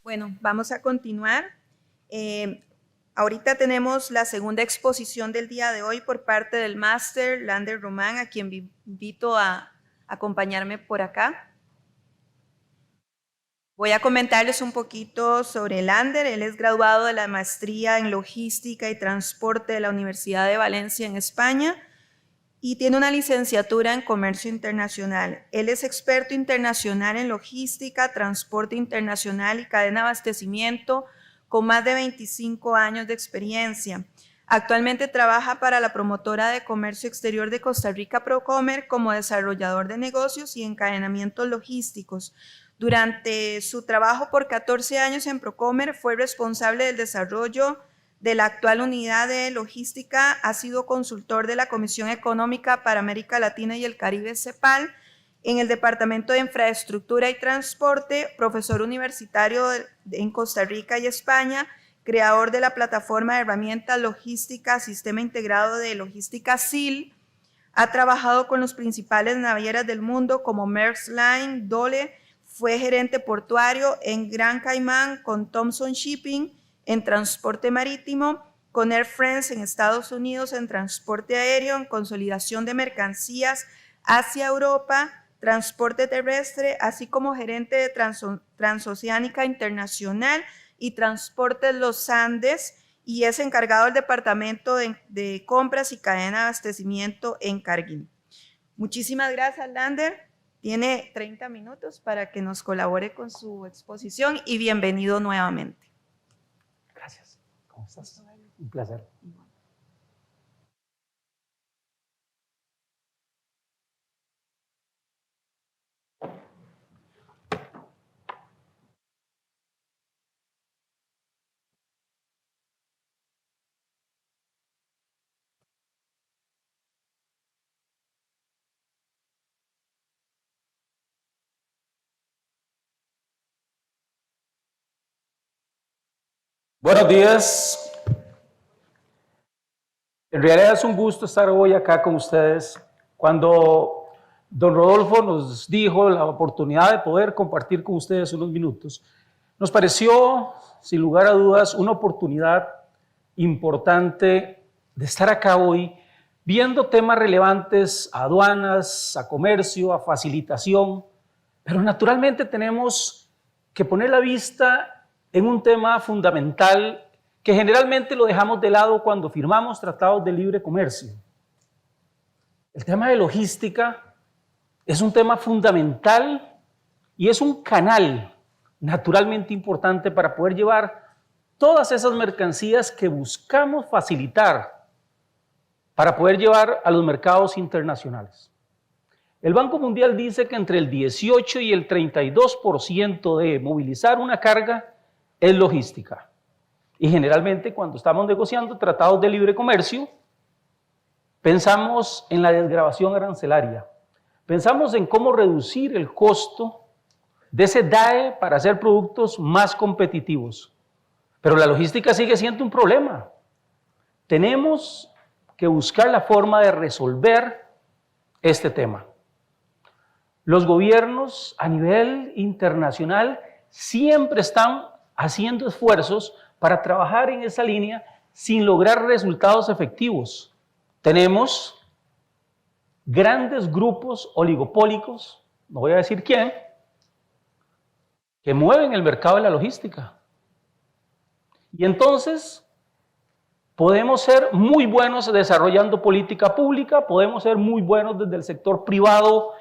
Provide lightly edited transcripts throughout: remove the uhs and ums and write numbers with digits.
Bueno, vamos a continuar. Ahorita tenemos la segunda exposición del día de hoy por parte del máster Lander Román, a quien invito a acompañarme por acá. Voy a comentarles un poquito sobre Lander. Él es graduado de la maestría en logística y transporte de la Universidad de Valencia en España y tiene una licenciatura en comercio internacional. Él es experto internacional en logística, transporte internacional y cadena de abastecimiento, con más de 25 años de experiencia. Actualmente trabaja para la promotora de comercio exterior de Costa Rica, Procomer, como desarrollador de negocios y encadenamientos logísticos. Durante su trabajo por 14 años en Procomer, fue responsable del desarrollo de la actual unidad de logística, ha sido consultor de la Comisión Económica para América Latina y el Caribe, CEPAL, en el Departamento de Infraestructura y Transporte, profesor universitario en Costa Rica y España, creador de la plataforma de herramientas logística, Sistema Integrado de Logística SIL, ha trabajado con los principales navieras del mundo como Maersk Line, Dole, fue gerente portuario en Gran Caimán con Thomson Shipping, en transporte marítimo, con Air France en Estados Unidos en transporte aéreo, en consolidación de mercancías hacia Europa, transporte terrestre, así como gerente de Transoceánica Internacional y Transportes Los Andes, y es encargado del Departamento de Compras y Cadena de Abastecimiento en Cargill. Muchísimas gracias, Lander. Tiene 30 minutos para que nos colabore con su exposición y bienvenido nuevamente. Gracias. ¿Cómo estás? Un placer. Buenos días. En realidad es un gusto estar hoy acá con ustedes. Cuando don Rodolfo nos dijo la oportunidad de poder compartir con ustedes unos minutos, nos pareció, sin lugar a dudas, una oportunidad importante de estar acá hoy viendo temas relevantes a aduanas, a comercio, a facilitación, pero naturalmente tenemos que poner la vista en un tema fundamental que generalmente lo dejamos de lado cuando firmamos tratados de libre comercio. El tema de logística es un tema fundamental y es un canal naturalmente importante para poder llevar todas esas mercancías que buscamos facilitar para poder llevar a los mercados internacionales. El Banco Mundial dice que entre el 18 y el 32% de movilizar una carga es logística. Y generalmente cuando estamos negociando tratados de libre comercio, pensamos en la desgravación arancelaria, pensamos en cómo reducir el costo de ese DAE para hacer productos más competitivos. Pero la logística sigue siendo un problema. Tenemos que buscar la forma de resolver este tema. Los gobiernos a nivel internacional siempre están haciendo esfuerzos para trabajar en esa línea sin lograr resultados efectivos. Tenemos grandes grupos oligopólicos, no voy a decir quién, que mueven el mercado de la logística. Y entonces podemos ser muy buenos desarrollando política pública, podemos ser muy buenos desde el sector privado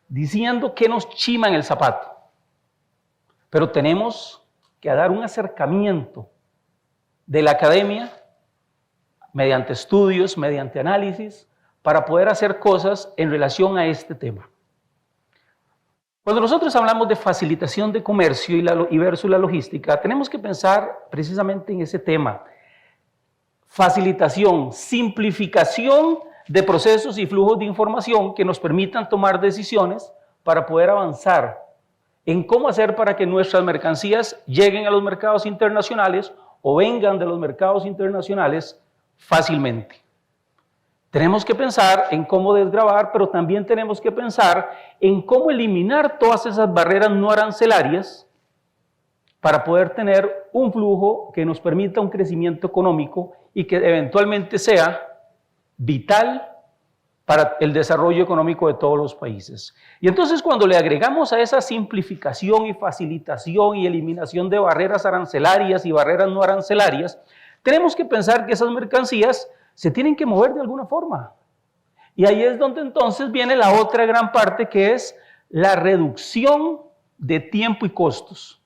diciendo que nos chiman el zapato, pero tenemos que dar un acercamiento de la academia mediante estudios, mediante análisis, para poder hacer cosas en relación a este tema. Cuando nosotros hablamos de facilitación de comercio y versus la logística, tenemos que pensar precisamente en ese tema. Facilitación, simplificación de procesos y flujos de información que nos permitan tomar decisiones para poder avanzar en cómo hacer para que nuestras mercancías lleguen a los mercados internacionales o vengan de los mercados internacionales fácilmente. Tenemos que pensar en cómo desgravar, pero también tenemos que pensar en cómo eliminar todas esas barreras no arancelarias para poder tener un flujo que nos permita un crecimiento económico y que eventualmente sea vital para el desarrollo económico de todos los países. Y entonces cuando le agregamos a esa simplificación y facilitación y eliminación de barreras arancelarias y barreras no arancelarias, tenemos que pensar que esas mercancías se tienen que mover de alguna forma. Y ahí es donde entonces viene la otra gran parte, que es la reducción de tiempo y costos.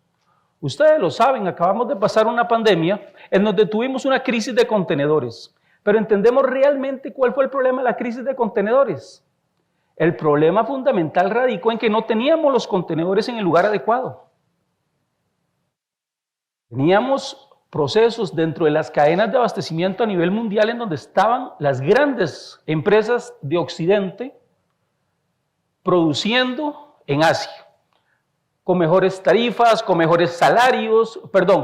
Ustedes lo saben, acabamos de pasar una pandemia en donde tuvimos una crisis de contenedores. Pero entendemos realmente cuál fue el problema de la crisis de contenedores. El problema fundamental radicó en que no teníamos los contenedores en el lugar adecuado. Teníamos procesos dentro de las cadenas de abastecimiento a nivel mundial en donde estaban las grandes empresas de Occidente produciendo en Asia, con mejores tarifas, con mejores salarios,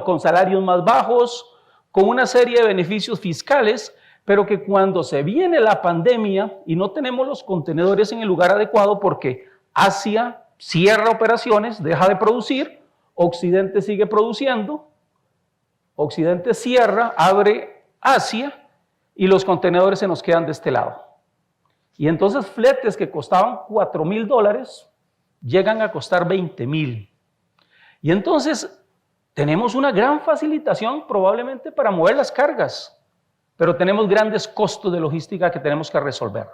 con salarios más bajos, con una serie de beneficios fiscales, pero que cuando se viene la pandemia y no tenemos los contenedores en el lugar adecuado porque Asia cierra operaciones, deja de producir, Occidente sigue produciendo, Occidente cierra, abre Asia y los contenedores se nos quedan de este lado. Y entonces fletes que costaban $4,000 llegan a costar $20,000. Y entonces tenemos una gran facilitación probablemente para mover las cargas, pero tenemos grandes costos de logística que tenemos que resolver.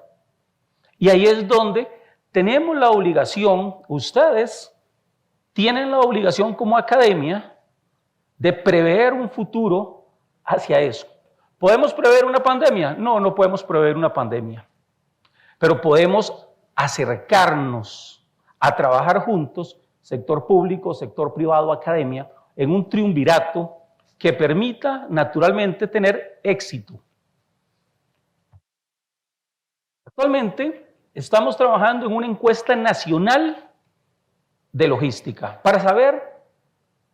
Y ahí es donde tenemos la obligación, ustedes tienen la obligación como academia de prever un futuro hacia eso. ¿Podemos prever una pandemia? No, no podemos prever una pandemia. Pero podemos acercarnos a trabajar juntos, sector público, sector privado, academia, en un triunvirato que permita naturalmente tener éxito. Actualmente estamos trabajando en una encuesta nacional de logística para saber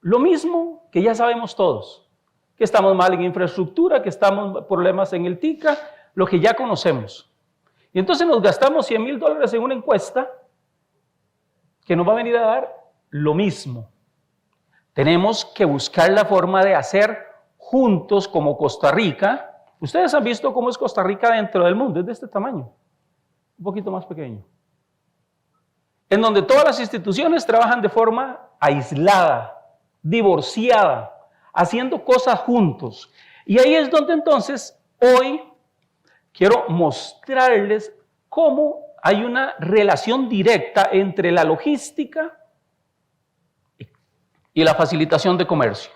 lo mismo que ya sabemos todos, que estamos mal en infraestructura, que estamos problemas en el TICA, lo que ya conocemos. Y entonces nos gastamos $100,000 en una encuesta que nos va a venir a dar lo mismo. Tenemos que buscar la forma de hacer juntos como Costa Rica. Ustedes han visto cómo es Costa Rica dentro del mundo, es de este tamaño, un poquito más pequeño. En donde todas las instituciones trabajan de forma aislada, divorciada, haciendo cosas juntos. Y ahí es donde entonces hoy quiero mostrarles cómo hay una relación directa entre la logística y la facilitación de comercio.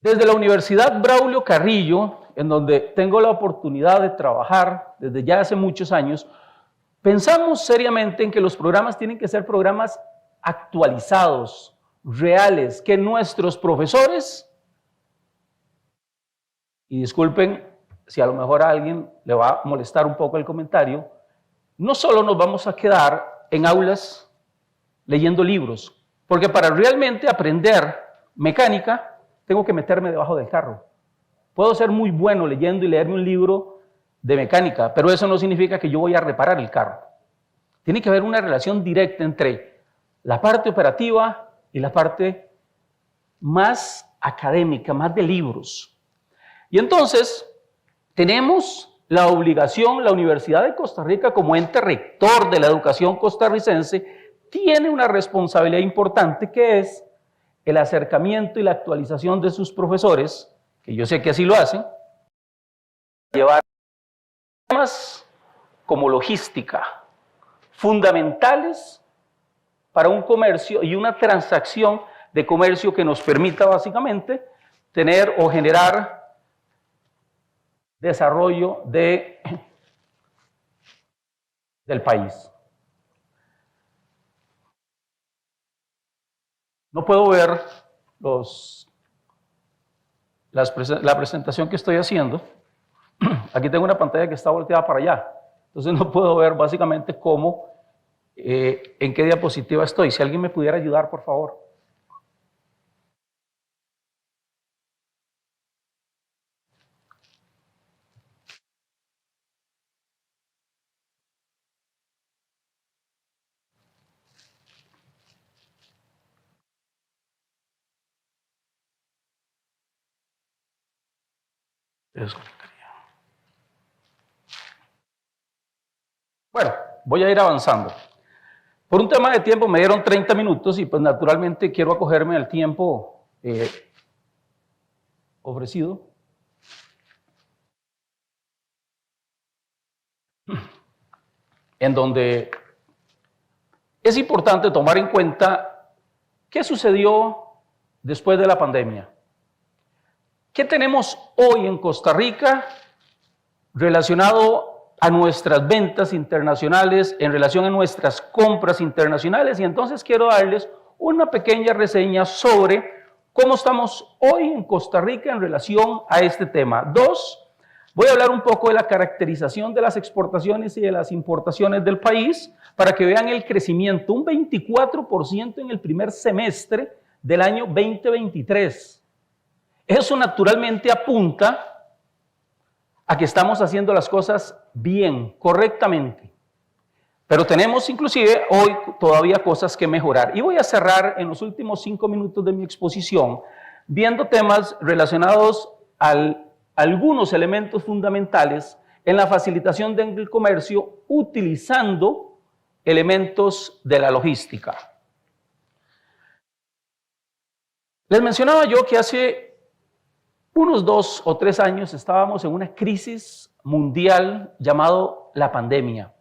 Desde la Universidad Braulio Carrillo, en donde tengo la oportunidad de trabajar desde ya hace muchos años, pensamos seriamente en que los programas tienen que ser programas actualizados, reales, que nuestros profesores, y disculpen si a lo mejor a alguien le va a molestar un poco el comentario, no solo nos vamos a quedar en aulas leyendo libros, porque para realmente aprender mecánica tengo que meterme debajo del carro. Puedo ser muy bueno leyendo y leerme un libro de mecánica, pero eso no significa que yo voy a reparar el carro. Tiene que haber una relación directa entre la parte operativa y la parte más académica, más de libros. Y entonces tenemos la obligación, la Universidad de Costa Rica como ente rector de la educación costarricense, tiene una responsabilidad importante que es el acercamiento y la actualización de sus profesores, que yo sé que así lo hacen, llevar temas como logística, fundamentales para un comercio y una transacción de comercio que nos permita básicamente tener o generar desarrollo del país. No puedo ver la presentación que estoy haciendo, aquí tengo una pantalla que está volteada para allá. Entonces no puedo ver básicamente cómo, en qué diapositiva estoy. Si alguien me pudiera ayudar, por favor. Eso. Bueno, voy a ir avanzando. Por un tema de tiempo me dieron 30 minutos y pues naturalmente quiero acogerme al tiempo ofrecido. En donde es importante tomar en cuenta qué sucedió después de la pandemia. ¿Qué tenemos hoy en Costa Rica relacionado a nuestras ventas internacionales, en relación a nuestras compras internacionales? Y entonces quiero darles una pequeña reseña sobre cómo estamos hoy en Costa Rica en relación a este tema. 2, voy a hablar un poco de la caracterización de las exportaciones y de las importaciones del país para que vean el crecimiento, un 24% en el primer semestre del año 2023. Eso naturalmente apunta a que estamos haciendo las cosas bien, correctamente. Pero tenemos inclusive hoy todavía cosas que mejorar. Y voy a cerrar en los últimos 5 minutos de mi exposición viendo temas relacionados a algunos elementos fundamentales en la facilitación del comercio utilizando elementos de la logística. Les mencionaba yo que hace unos 2 o 3 años estábamos en una crisis mundial llamado la pandemia,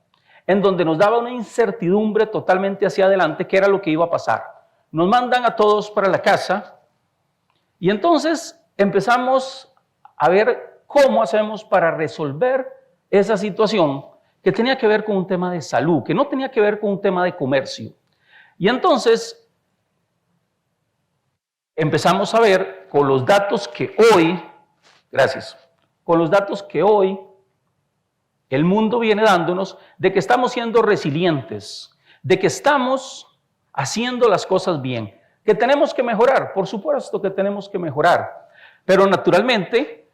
en donde nos daba una incertidumbre totalmente hacia adelante, qué era lo que iba a pasar. Nos mandan a todos para la casa y entonces empezamos a ver cómo hacemos para resolver esa situación que tenía que ver con un tema de salud, que no tenía que ver con un tema de comercio. Y entonces empezamos a ver con los datos que hoy, con los datos que hoy el mundo viene dándonos, de que estamos siendo resilientes, de que estamos haciendo las cosas bien, que tenemos que mejorar, por supuesto que tenemos que mejorar, pero naturalmente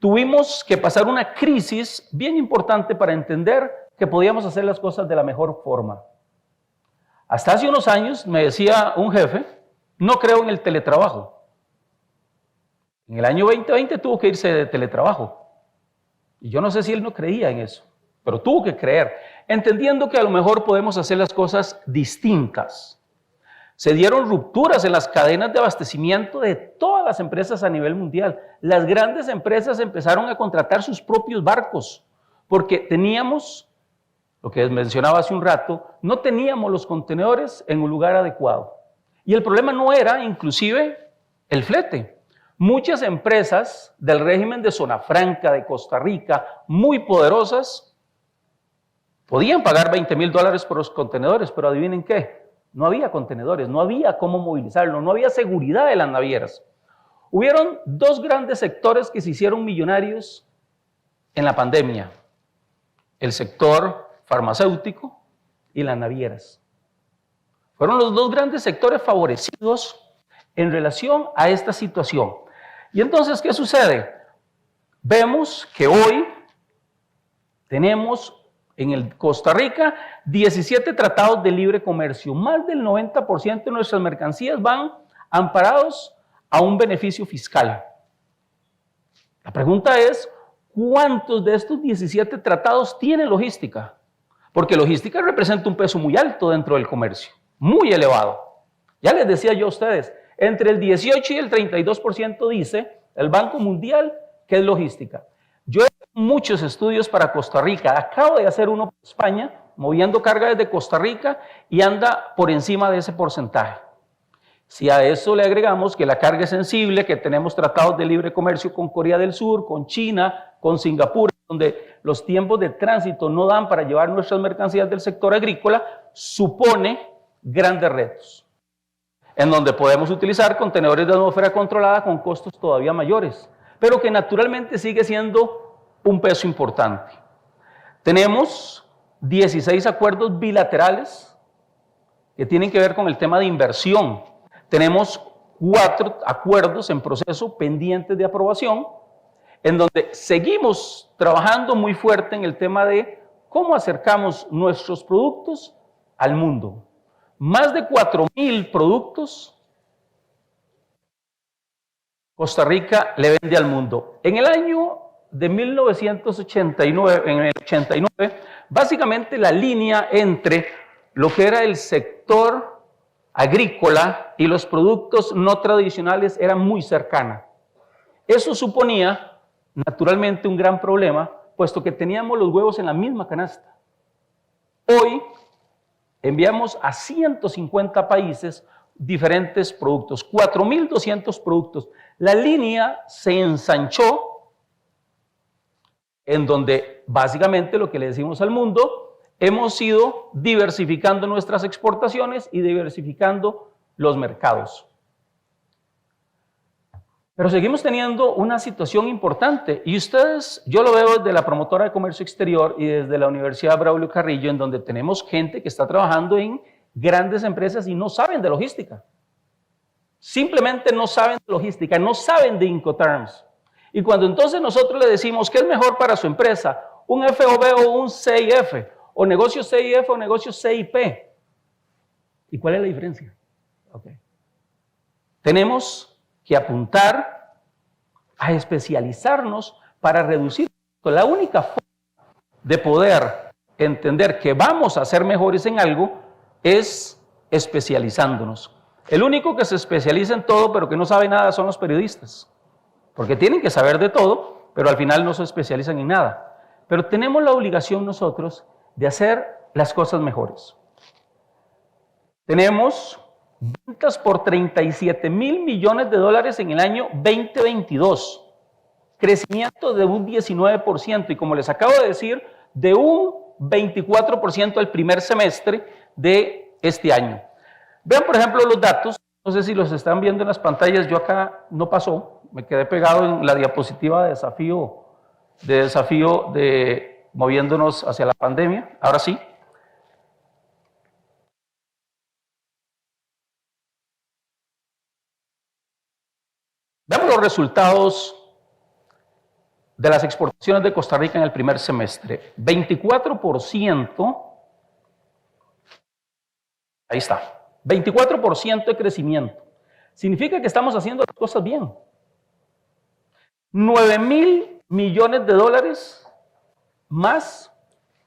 tuvimos que pasar una crisis bien importante para entender que podíamos hacer las cosas de la mejor forma. Hasta hace unos años me decía un jefe, no creo en el teletrabajo. En el año 2020 tuvo que irse de teletrabajo. Y yo no sé si él no creía en eso, pero tuvo que creer, entendiendo que a lo mejor podemos hacer las cosas distintas. Se dieron rupturas en las cadenas de abastecimiento de todas las empresas a nivel mundial. Las grandes empresas empezaron a contratar sus propios barcos, porque teníamos, lo que mencionaba hace un rato, no teníamos los contenedores en un lugar adecuado. Y el problema no era inclusive el flete. Muchas empresas del régimen de Zona Franca de Costa Rica, muy poderosas, podían pagar $20,000 por los contenedores, pero adivinen qué, no había contenedores, no había cómo movilizarlo, no había seguridad de las navieras. Hubieron 2 grandes sectores que se hicieron millonarios en la pandemia, el sector farmacéutico y las navieras. Fueron los 2 grandes sectores favorecidos en relación a esta situación. Y entonces, ¿qué sucede? Vemos que hoy tenemos en el Costa Rica 17 tratados de libre comercio. Más del 90% de nuestras mercancías van amparados a un beneficio fiscal. La pregunta es, ¿cuántos de estos 17 tratados tienen logística? Porque logística representa un peso muy alto dentro del comercio, muy elevado. Ya les decía yo a ustedes, entre el 18 y el 32% dice el Banco Mundial que es logística. Yo he hecho muchos estudios para Costa Rica, acabo de hacer uno para España, moviendo carga desde Costa Rica y anda por encima de ese porcentaje. Si a eso le agregamos que la carga es sensible, que tenemos tratados de libre comercio con Corea del Sur, con China, con Singapur, donde los tiempos de tránsito no dan para llevar nuestras mercancías del sector agrícola, supone grandes retos, en donde podemos utilizar contenedores de atmósfera controlada con costos todavía mayores, pero que naturalmente sigue siendo un peso importante. Tenemos 16 acuerdos bilaterales que tienen que ver con el tema de inversión. Tenemos 4 acuerdos en proceso pendientes de aprobación, en donde seguimos trabajando muy fuerte en el tema de cómo acercamos nuestros productos al mundo. Más de 4.000 productos Costa Rica le vende al mundo. En el año de 1989, en el 89, básicamente la línea entre lo que era el sector agrícola y los productos no tradicionales era muy cercana. Eso suponía, naturalmente, un gran problema, puesto que teníamos los huevos en la misma canasta. Hoy enviamos a 150 países diferentes productos, 4.200 productos. La línea se ensanchó en donde básicamente lo que le decimos al mundo, hemos ido diversificando nuestras exportaciones y diversificando los mercados. Pero seguimos teniendo una situación importante y ustedes, yo lo veo desde la promotora de comercio exterior y desde la Universidad Braulio Carrillo, en donde tenemos gente que está trabajando en grandes empresas y no saben de logística. Simplemente no saben de logística, no saben de Incoterms. Y cuando entonces nosotros le decimos qué es mejor para su empresa, un FOB o un CIF, o negocio CIF o negocio CIP. ¿Y cuál es la diferencia? Okay. Tenemos que apuntar a especializarnos para reducir. La única forma de poder entender que vamos a ser mejores en algo es especializándonos. El único que se especializa en todo pero que no sabe nada son los periodistas, porque tienen que saber de todo, pero al final no se especializan en nada. Pero tenemos la obligación nosotros de hacer las cosas mejores. Tenemos ventas por 37.000 millones de dólares en el año 2022, crecimiento de un 19% y como les acabo de decir, de un 24% al primer semestre de este año. Vean por ejemplo los datos, no sé si los están viendo en las pantallas, yo acá no pasó, me quedé pegado en la diapositiva de desafío de moviéndonos hacia la pandemia, ahora sí. Veamos los resultados de las exportaciones de Costa Rica en el primer semestre. 24%, ahí está, 24% de crecimiento. Significa que estamos haciendo las cosas bien. 9.000 millones de dólares más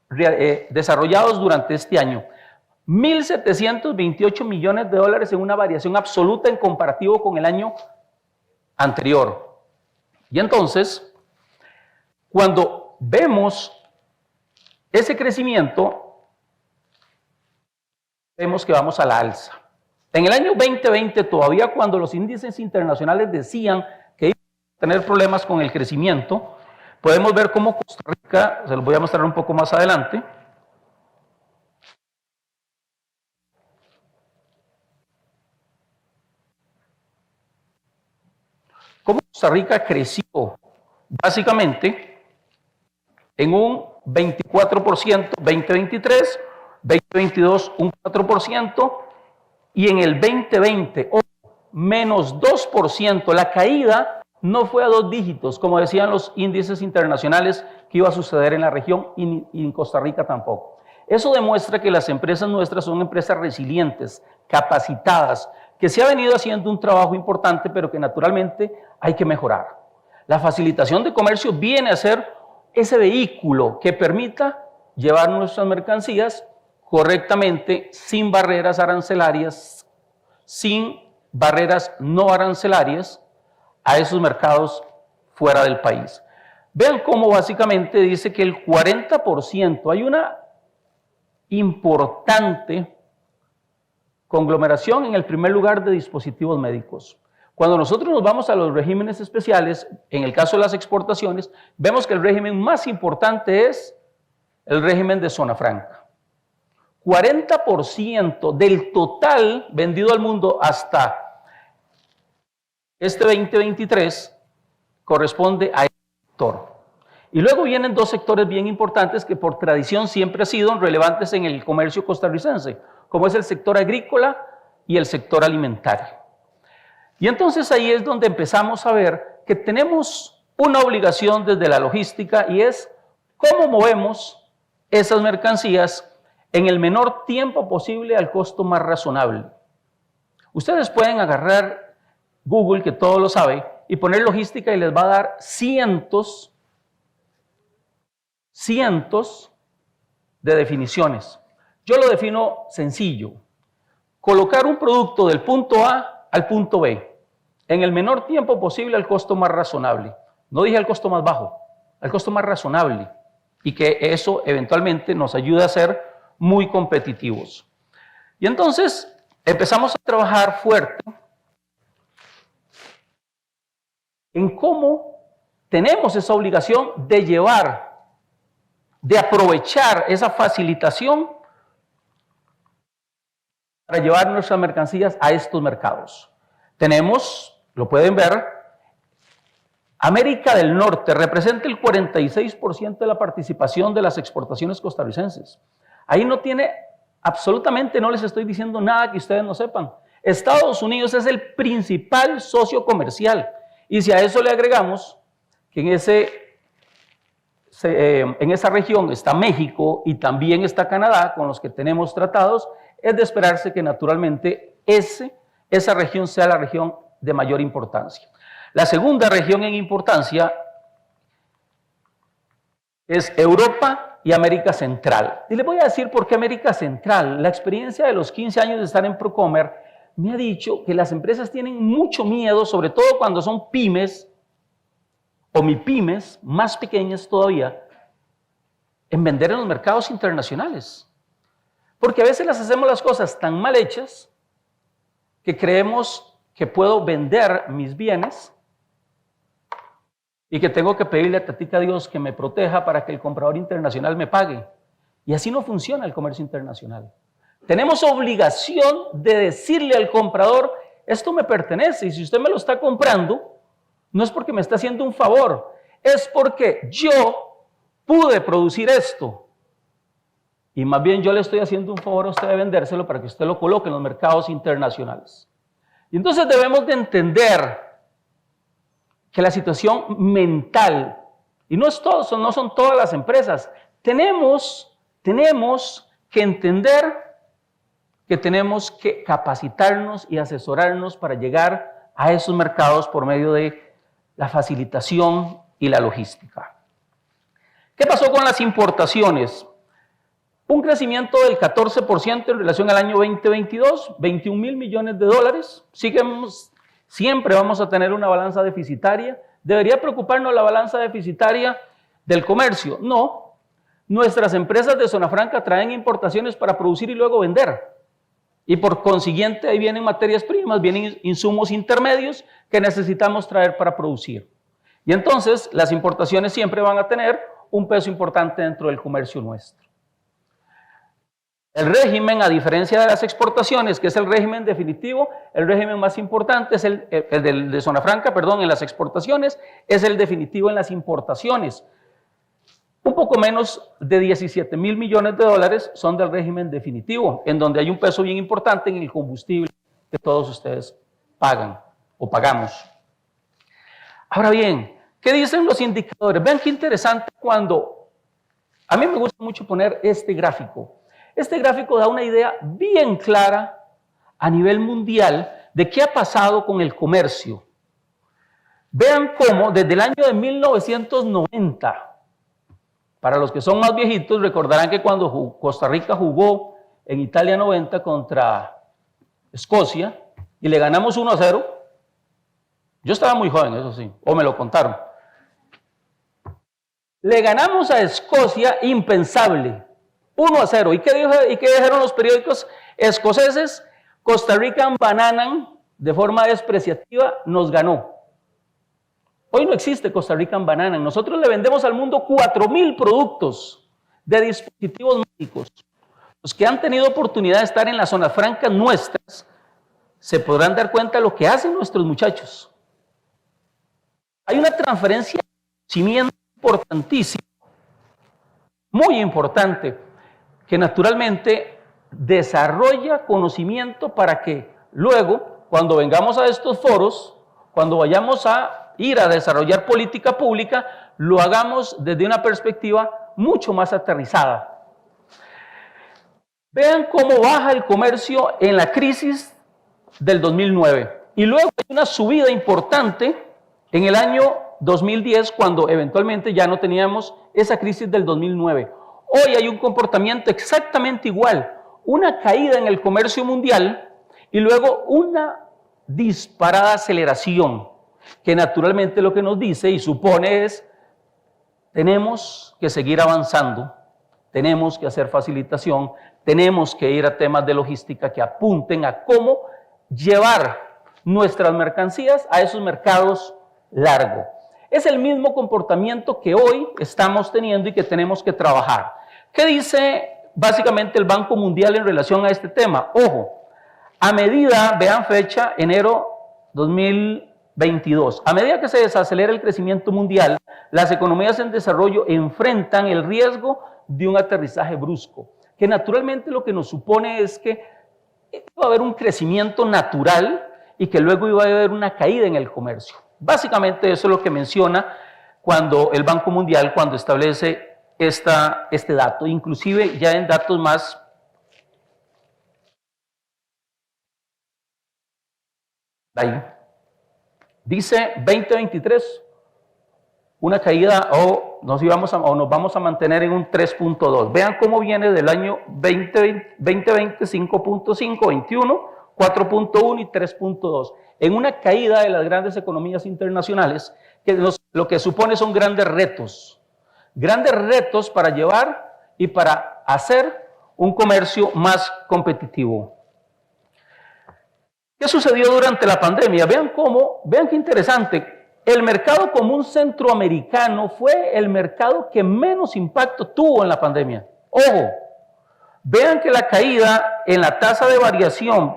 desarrollados durante este año. 1.728 millones de dólares en una variación absoluta en comparativo con el año anterior. Y entonces, cuando vemos ese crecimiento, vemos que vamos a la alza. En el año 2020, todavía cuando los índices internacionales decían que iban a tener problemas con el crecimiento, podemos ver cómo Costa Rica, se los voy a mostrar un poco más adelante, cómo Costa Rica creció básicamente en un 24%, 2023, 2022 un 4% y en el 2020 menos 2%. La caída no fue a 2 dígitos, como decían los índices internacionales que iba a suceder en la región y en Costa Rica tampoco. Eso demuestra que las empresas nuestras son empresas resilientes, capacitadas, que se ha venido haciendo un trabajo importante, pero que naturalmente hay que mejorar. La facilitación de comercio viene a ser ese vehículo que permita llevar nuestras mercancías correctamente, sin barreras arancelarias, sin barreras no arancelarias a esos mercados fuera del país. Vean cómo básicamente dice que el 40%, hay una importante conglomeración en el primer lugar de dispositivos médicos. Cuando nosotros nos vamos a los regímenes especiales, en el caso de las exportaciones, vemos que el régimen más importante es el régimen de zona franca. 40% del total vendido al mundo hasta este 2023 corresponde a este sector. Y luego vienen dos sectores bien importantes que por tradición siempre han sido relevantes en el comercio costarricense, como es el sector agrícola y el sector alimentario. Y entonces ahí es donde empezamos a ver que tenemos una obligación desde la logística y es cómo movemos esas mercancías en el menor tiempo posible al costo más razonable. Ustedes pueden agarrar Google, que todo lo sabe, y poner logística y les va a dar cientos de definiciones. Yo lo defino sencillo. Colocar un producto del punto A al punto B en el menor tiempo posible al costo más razonable. No dije al costo más bajo, al costo más razonable. Y que eso eventualmente nos ayuda a ser muy competitivos. Y entonces empezamos a trabajar fuerte en cómo tenemos esa obligación de llevar, de aprovechar esa facilitación para llevar nuestras mercancías a estos mercados. Tenemos, lo pueden ver, América del Norte representa el 46% de la participación de las exportaciones costarricenses. Ahí no tiene, absolutamente no les estoy diciendo nada que ustedes no sepan. Estados Unidos es el principal socio comercial. Y si a eso le agregamos que en esa región está México y también está Canadá, con los que tenemos tratados, es de esperarse que naturalmente esa región sea la región de mayor importancia. La segunda región en importancia es Europa y América Central. Y les voy a decir por qué América Central. La experiencia de los 15 años de estar en Procomer me ha dicho que las empresas tienen mucho miedo, sobre todo cuando son pymes o mipymes, más pequeñas todavía, en vender en los mercados internacionales. Porque a veces las hacemos las cosas tan mal hechas que creemos que puedo vender mis bienes y que tengo que pedirle a Tatica Dios que me proteja para que el comprador internacional me pague. Y así no funciona el comercio internacional. Tenemos obligación de decirle al comprador, esto me pertenece y si usted me lo está comprando, no es porque me está haciendo un favor, es porque yo pude producir esto. Y más bien yo le estoy haciendo un favor a usted de vendérselo para que usted lo coloque en los mercados internacionales. Y entonces debemos de entender que la situación mental, y no son todas las empresas, tenemos que entender que tenemos que capacitarnos y asesorarnos para llegar a esos mercados por medio de la facilitación y la logística. ¿Qué pasó con las importaciones? Un crecimiento del 14% en relación al año 2022, 21,000 millones de dólares. Siempre vamos a tener una balanza deficitaria. ¿Debería preocuparnos la balanza deficitaria del comercio? No. Nuestras empresas de zona franca traen importaciones para producir y luego vender. Y por consiguiente ahí vienen materias primas, vienen insumos intermedios que necesitamos traer para producir. Y entonces las importaciones siempre van a tener un peso importante dentro del comercio nuestro. El régimen, a diferencia de las exportaciones, que es el régimen definitivo, el régimen más importante es el de zona franca, perdón, en las exportaciones, es el definitivo en las importaciones. Un poco menos de 17,000 millones de dólares son del régimen definitivo, en donde hay un peso bien importante en el combustible que todos ustedes pagan o pagamos. Ahora bien, ¿qué dicen los indicadores? Vean qué interesante cuando... A mí me gusta mucho poner este gráfico. Este gráfico da una idea bien clara a nivel mundial de qué ha pasado con el comercio. Vean cómo desde el año de 1990... Para los que son más viejitos, recordarán que cuando Costa Rica jugó en Italia 90 contra Escocia y le ganamos 1-0, yo estaba muy joven, eso sí, o me lo contaron. Le ganamos a Escocia impensable, 1-0. ¿Y qué dijeron los periódicos escoceses? Costa Rican Bananan, de forma despreciativa, nos ganó. Hoy no existe Costa Rican Banana. Nosotros le vendemos al mundo 4,000 productos de dispositivos médicos. Los que han tenido oportunidad de estar en las zonas francas nuestras se podrán dar cuenta de lo que hacen nuestros muchachos. Hay una transferencia de conocimiento importantísimo, muy importante, que naturalmente desarrolla conocimiento para que luego, cuando vengamos a estos foros, cuando vayamos a ir a desarrollar política pública, lo hagamos desde una perspectiva mucho más aterrizada. Vean cómo baja el comercio en la crisis del 2009 y luego hay una subida importante en el año 2010 cuando eventualmente ya no teníamos esa crisis del 2009. Hoy hay un comportamiento exactamente igual, una caída en el comercio mundial y luego una disparada aceleración, que naturalmente lo que nos dice y supone es, tenemos que seguir avanzando, tenemos que hacer facilitación, tenemos que ir a temas de logística que apunten a cómo llevar nuestras mercancías a esos mercados largos. Es el mismo comportamiento que hoy estamos teniendo y que tenemos que trabajar. ¿Qué dice básicamente el Banco Mundial en relación a este tema? Ojo, a medida, vean fecha, enero 2022, a medida que se desacelera el crecimiento mundial, las economías en desarrollo enfrentan el riesgo de un aterrizaje brusco, que naturalmente lo que nos supone es que va a haber un crecimiento natural y que luego iba a haber una caída en el comercio. Básicamente eso es lo que menciona cuando el Banco Mundial, cuando establece este dato, inclusive ya en datos más ahí. Dice 2023, una caída o nos vamos a mantener en un 3.2. Vean cómo viene del año 2020, 5.5, 21, 4.1 y 3.2. En una caída de las grandes economías internacionales, que lo que supone son grandes retos para llevar y para hacer un comercio más competitivo. ¿Qué sucedió durante la pandemia? Vean qué interesante. El mercado común centroamericano fue el mercado que menos impacto tuvo en la pandemia. Ojo, vean que la caída en la tasa de variación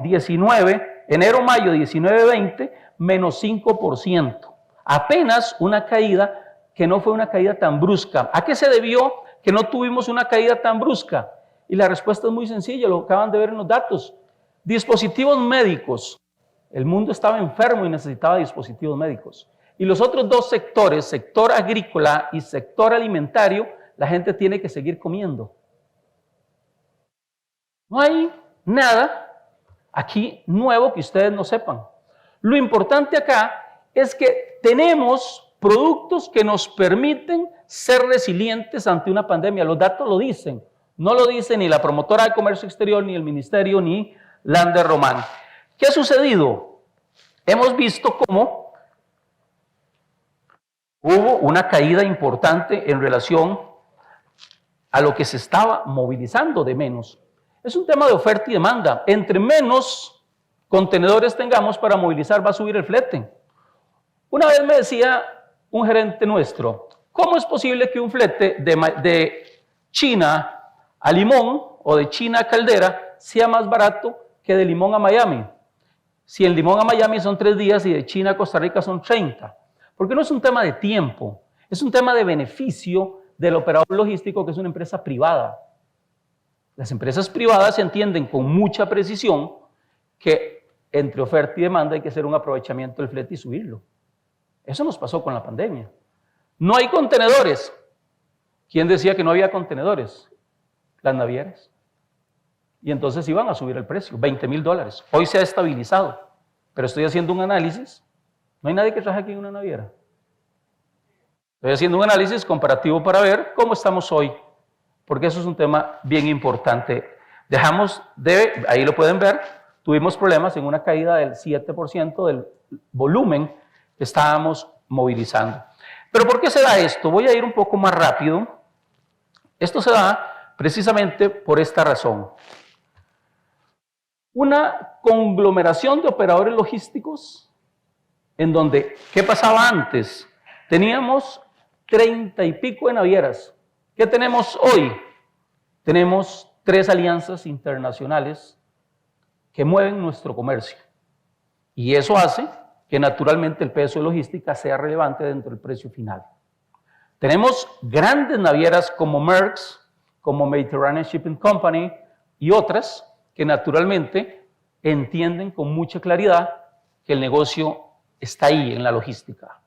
enero-mayo 19-20, menos 5%. Apenas una caída que no fue una caída tan brusca. ¿A qué se debió que no tuvimos una caída tan brusca? Y la respuesta es muy sencilla, lo acaban de ver en los datos. Dispositivos médicos. El mundo estaba enfermo y necesitaba dispositivos médicos. Y los otros dos sectores, sector agrícola y sector alimentario, la gente tiene que seguir comiendo. No hay nada aquí nuevo que ustedes no sepan. Lo importante acá es que tenemos productos que nos permiten ser resilientes ante una pandemia. Los datos lo dicen. No lo dice ni la promotora de comercio exterior, ni el ministerio, ni Lander Román. ¿Qué ha sucedido? Hemos visto cómo hubo una caída importante en relación a lo que se estaba movilizando de menos. Es un tema de oferta y demanda. Entre menos contenedores tengamos para movilizar, va a subir el flete. Una vez me decía un gerente nuestro, ¿cómo es posible que un flete de China a Limón o de China a Caldera sea más barato que de Limón a Miami? Si en Limón a Miami son 3 días y de China a Costa Rica son 30. Porque no es un tema de tiempo, es un tema de beneficio del operador logístico, que es una empresa privada. Las empresas privadas entienden con mucha precisión que entre oferta y demanda hay que hacer un aprovechamiento del flete y subirlo. Eso nos pasó con la pandemia. No hay contenedores. ¿Quién decía que no había contenedores? Las navieras. Y entonces iban a subir el precio, $20,000. Hoy se ha estabilizado, pero estoy haciendo un análisis. No hay nadie que trabaje aquí en una naviera. Estoy haciendo un análisis comparativo para ver cómo estamos hoy, porque eso es un tema bien importante. Ahí lo pueden ver, tuvimos problemas en una caída del 7% del volumen que estábamos movilizando. ¿Pero por qué se da esto? Voy a ir un poco más rápido. Esto se da precisamente por esta razón. Una conglomeración de operadores logísticos en donde, ¿qué pasaba antes? Teníamos 30 y pico de navieras. ¿Qué tenemos hoy? Tenemos 3 alianzas internacionales que mueven nuestro comercio. Y eso hace que naturalmente el peso de logística sea relevante dentro del precio final. Tenemos grandes navieras como Maersk, como Mediterranean Shipping Company y otras que naturalmente entienden con mucha claridad que el negocio está ahí en la logística.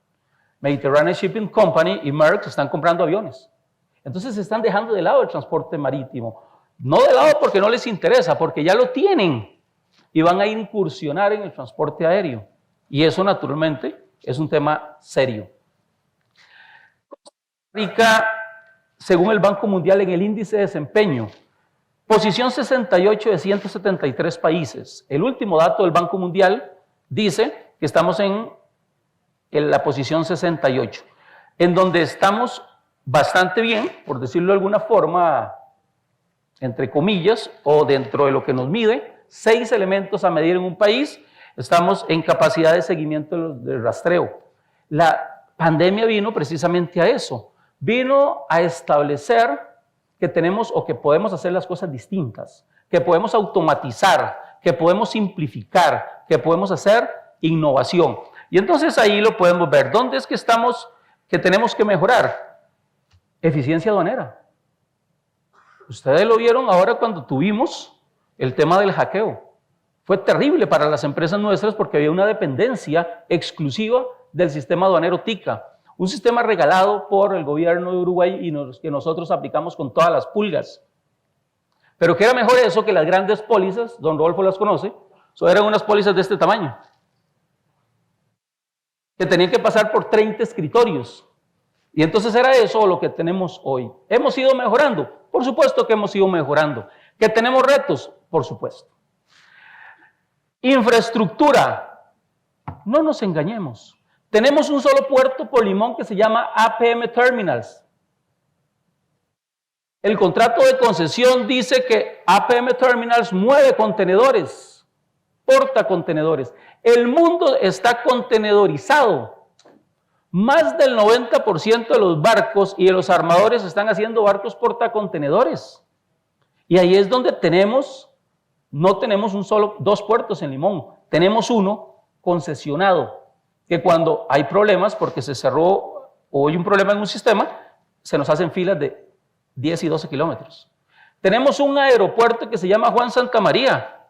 Mediterranean Shipping Company y Maersk están comprando aviones. Entonces se están dejando de lado el transporte marítimo. No de lado porque no les interesa, porque ya lo tienen y van a incursionar en el transporte aéreo. Y eso naturalmente es un tema serio. Costa Rica, según el Banco Mundial en el índice de desempeño, posición 68 de 173 países. El último dato del Banco Mundial dice que estamos en la posición 68, en donde estamos bastante bien, por decirlo de alguna forma, entre comillas, o dentro de lo que nos mide, 6 elementos a medir en un país, estamos en capacidad de seguimiento del rastreo. La pandemia vino precisamente a eso, vino a establecer que tenemos o que podemos hacer las cosas distintas, que podemos automatizar, que podemos simplificar, que podemos hacer innovación. Y entonces ahí lo podemos ver. ¿Dónde es que estamos, que tenemos que mejorar? Eficiencia aduanera. Ustedes lo vieron ahora cuando tuvimos el tema del hackeo. Fue terrible para las empresas nuestras porque había una dependencia exclusiva del sistema aduanero TICA, un sistema regalado por el gobierno de Uruguay y que nosotros aplicamos con todas las pulgas. Pero que era mejor eso que las grandes pólizas, don Rodolfo las conoce, eran unas pólizas de este tamaño, que tenían que pasar por 30 escritorios. Y entonces era eso lo que tenemos hoy. ¿Hemos ido mejorando? Por supuesto que hemos ido mejorando. ¿Que tenemos retos? Por supuesto. Infraestructura. No nos engañemos. Tenemos un solo puerto por Limón que se llama APM Terminals. El contrato de concesión dice que APM Terminals mueve contenedores, porta contenedores. El mundo está contenedorizado. Más del 90% de los barcos y de los armadores están haciendo barcos portacontenedores. Y ahí es donde no tenemos dos puertos en Limón, tenemos uno concesionado, que cuando hay problemas, porque se cerró o hay un problema en un sistema, se nos hacen filas de 10 y 12 kilómetros. Tenemos un aeropuerto que se llama Juan Santamaría,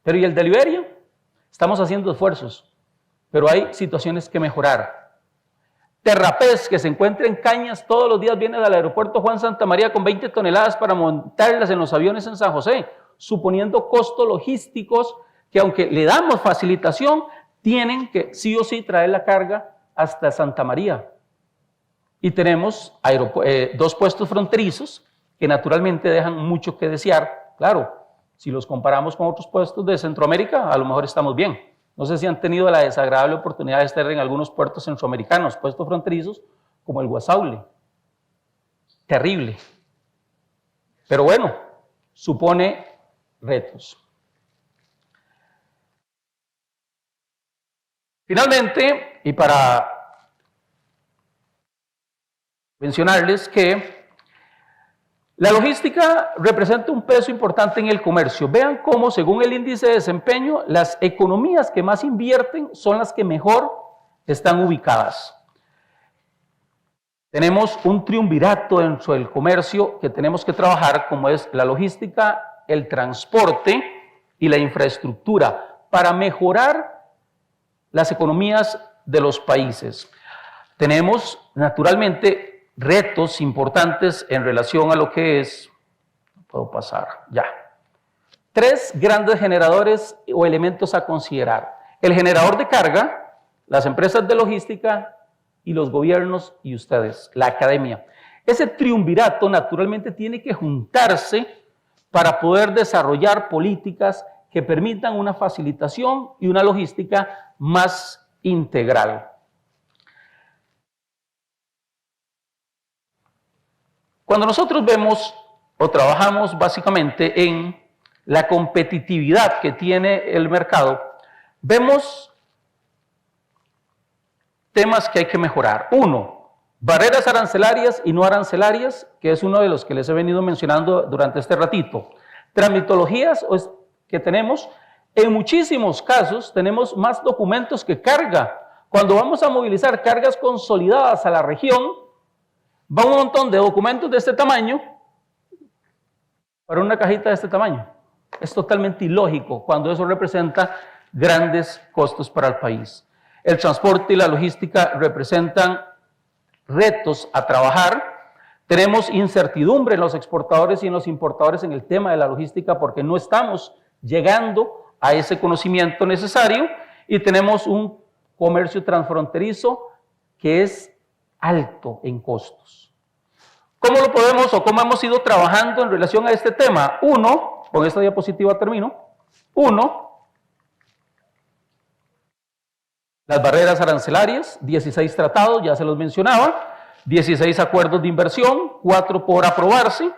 pero ¿y el de Liberia? Estamos haciendo esfuerzos, pero hay situaciones que mejorar. Terrapez, que se encuentra en Cañas, todos los días viene del aeropuerto Juan Santamaría con 20 toneladas para montarlas en los aviones en San José, suponiendo costos logísticos que aunque le damos facilitación, tienen que sí o sí traer la carga hasta Santa María. Y tenemos 2 puestos fronterizos que naturalmente dejan mucho que desear. Claro, si los comparamos con otros puestos de Centroamérica, a lo mejor estamos bien. No sé si han tenido la desagradable oportunidad de estar en algunos puertos centroamericanos, puestos fronterizos, como el Guasaule. Terrible. Pero bueno, supone retos. Finalmente, y para mencionarles que la logística representa un peso importante en el comercio. Vean cómo, según el índice de desempeño, las economías que más invierten son las que mejor están ubicadas. Tenemos un triunvirato dentro del comercio que tenemos que trabajar, como es la logística, el transporte y la infraestructura, para mejorar las economías de los países. Tenemos, naturalmente, retos importantes en relación a lo que es, puedo pasar, ya. 3 grandes generadores o elementos a considerar. El generador de carga, las empresas de logística y los gobiernos y ustedes, la academia. Ese triunvirato naturalmente tiene que juntarse para poder desarrollar políticas que permitan una facilitación y una logística más integral. Cuando nosotros vemos o trabajamos básicamente en la competitividad que tiene el mercado, vemos temas que hay que mejorar. 1, barreras arancelarias y no arancelarias, que es uno de los que les he venido mencionando durante este ratito. Tramitologías que tenemos, en muchísimos casos tenemos más documentos que carga. Cuando vamos a movilizar cargas consolidadas a la región, va un montón de documentos de este tamaño para una cajita de este tamaño. Es totalmente ilógico cuando eso representa grandes costos para el país. El transporte y la logística representan retos a trabajar. Tenemos incertidumbre en los exportadores y en los importadores en el tema de la logística porque no estamos llegando a ese conocimiento necesario y tenemos un comercio transfronterizo que es alto en costos. ¿Cómo lo podemos o cómo hemos ido trabajando en relación a este tema? Uno, con esta diapositiva termino. Uno, las barreras arancelarias, 16 tratados, ya se los mencionaba, 16 acuerdos de inversión, 4 por aprobarse,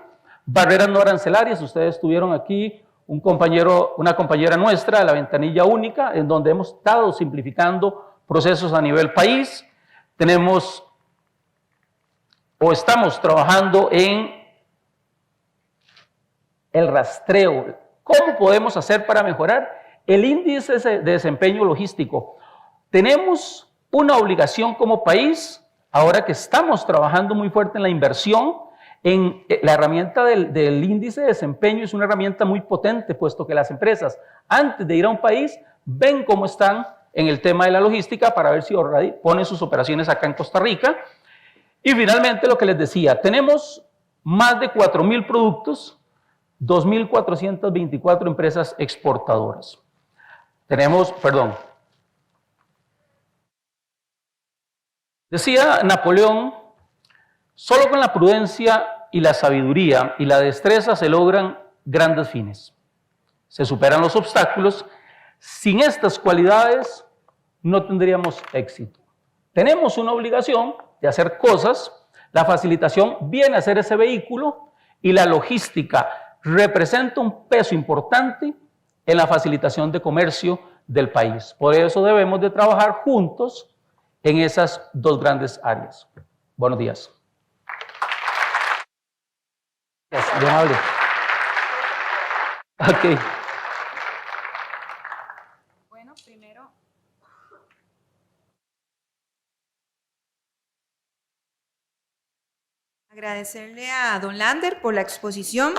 barreras no arancelarias, ustedes tuvieron aquí una compañera nuestra de la ventanilla única, en donde hemos estado simplificando procesos a nivel país, tenemos o estamos trabajando en el rastreo. ¿Cómo podemos hacer para mejorar el índice de desempeño logístico? Tenemos una obligación como país, ahora que estamos trabajando muy fuerte en la inversión, en la herramienta del índice de desempeño es una herramienta muy potente, puesto que las empresas, antes de ir a un país, ven cómo están en el tema de la logística para ver si ponen sus operaciones acá en Costa Rica. Y finalmente, lo que les decía, tenemos más de 4.000 productos, 2.424 empresas exportadoras. Decía Napoleón, solo con la prudencia y la sabiduría y la destreza se logran grandes fines. Se superan los obstáculos. Sin estas cualidades no tendríamos éxito. Tenemos una obligación de hacer cosas. La facilitación viene a ser ese vehículo y la logística representa un peso importante en la facilitación de comercio del país. Por eso debemos de trabajar juntos en esas dos grandes áreas. Buenos días. Bien amable. Ok. Bueno, primero agradecerle a don Lander por la exposición.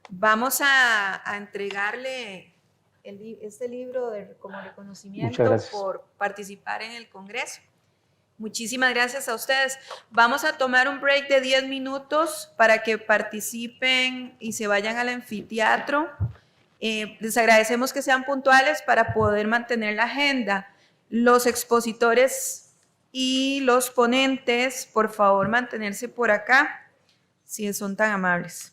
Vamos a entregarle este libro como reconocimiento por participar en el Congreso. Muchísimas gracias a ustedes. Vamos a tomar un break de 10 minutos para que participen y se vayan al anfiteatro. Les agradecemos que sean puntuales para poder mantener la agenda. Los expositores y los ponentes, por favor, mantenerse por acá, si son tan amables.